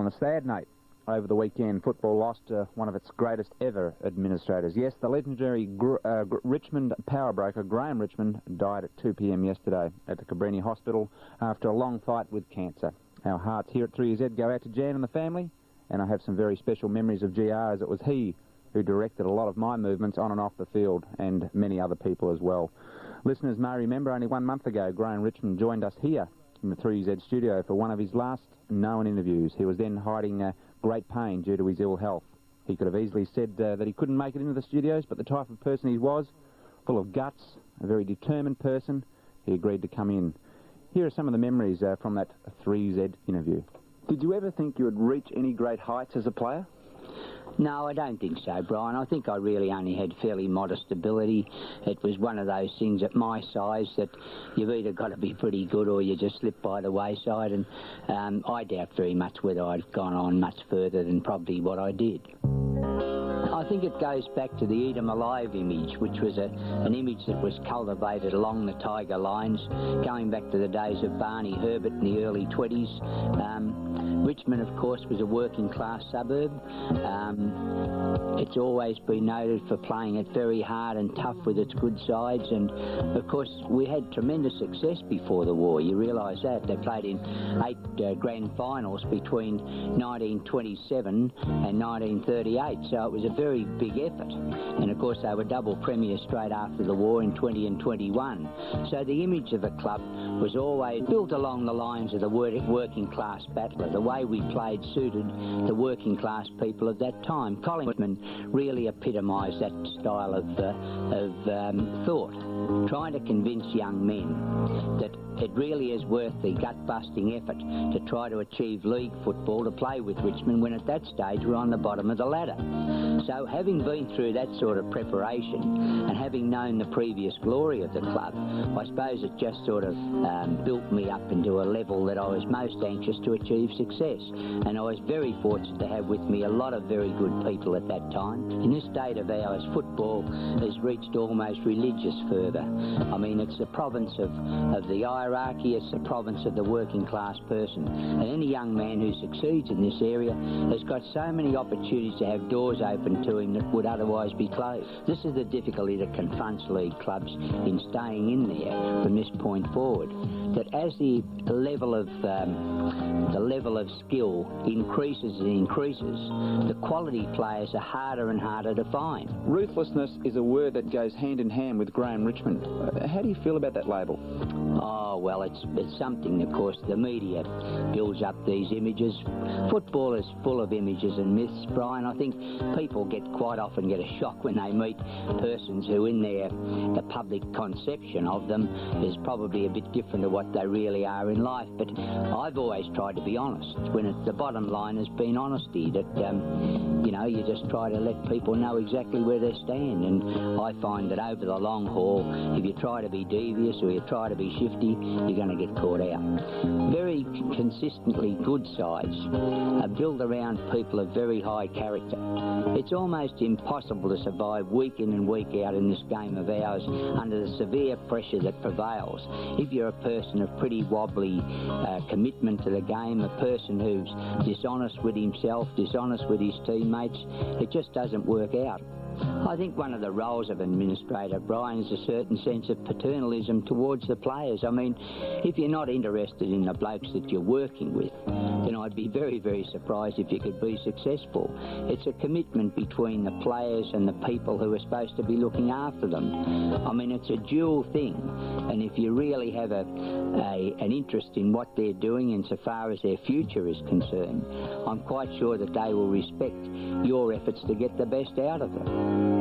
a sad note, over the weekend, football lost one of its greatest ever administrators. Yes, the legendary Richmond power broker, Graeme Richmond, died at 2 p.m. yesterday at the Cabrini Hospital after a long fight with cancer. Our hearts here at 3Z go out to Jan and the family, and I have some very special memories of GR, as it was he who directed a lot of my movements on and off the field, and many other people as well. Listeners may remember only 1 month ago, Graeme Richmond joined us here in the 3Z studio for one of his last known interviews. He was then hiding great pain due to his ill health. He could have easily said that he couldn't make it into the studios, but the type of person he was, full of guts, a very determined person, he agreed to come in. Here are some of the memories from that 3Z interview. Did you ever think you would reach any great heights as a player? No, I don't think so, Brian. I think I really only had fairly modest ability. It was one of those things at my size that you've either got to be pretty good or you just slip by the wayside, and I doubt very much whether I'd gone on much further than probably what I did. I think it goes back to the Eat 'em Alive image, which was an image that was cultivated along the tiger lines, going back to the days of Barney Herbert in the early 20s. Richmond, of course, was a working-class suburb. It's always been noted for playing it very hard and tough with its good sides, and, of course, we had tremendous success before the war. You realise that. They played in 8 grand finals between 1927 and 1938, so it was a very big effort. And, of course, they were double premiers straight after the war in 20 and 21. So the image of the club was always built along the lines of the working-class battler. The way we played suited the working-class people of that time. Colin Whitman really epitomised that style of thought, trying to convince young men that it really is worth the gut-busting effort to try to achieve league football, to play with Richmond, when at that stage we're on the bottom of the ladder. So having been through that sort of preparation and having known the previous glory of the club, I suppose it just sort of built me up into a level that I was most anxious to achieve success. And I was very fortunate to have with me a lot of very good people at that time. In this state of ours, football has reached almost religious fervour. I mean, it's the province of the hierarchy, it's the province of the working class person. And any young man who succeeds in this area has got so many opportunities to have doors open to him that would otherwise be closed. This is the difficulty that confronts league clubs in staying in there from this point forward. That as the level of skill increases and increases, the quality players are harder and harder to find. Ruthlessness is a word that goes hand in hand with Graeme Richmond. How do you feel about that label? Oh, well, it's something, of course. The media builds up these images. Football is full of images and myths, Brian. I think people quite often get a shock when they meet persons who, in the public conception of them, is probably a bit different to what they really are in life. But I've always tried to be honest. The bottom line has been honesty, that, you just try to let people know exactly where they stand. And I find that over the long haul, if you try to be devious or you try to be shifty, you're going to get caught out. Very consistently good sides are built around people of very high character. It's almost impossible to survive week in and week out in this game of ours under the severe pressure that prevails. If you're a person of pretty wobbly commitment to the game, a person who's dishonest with himself, dishonest with his teammates, it just doesn't work out. I think one of the roles of administrator, Brian, is a certain sense of paternalism towards the players. I mean, if you're not interested in the blokes that you're working with, then I'd be very, very surprised if you could be successful. It's a commitment between the players and the people who are supposed to be looking after them. I mean, it's a dual thing, and if you really have an interest in what they're doing insofar as their future is concerned, I'm quite sure that they will respect your efforts to get the best out of them.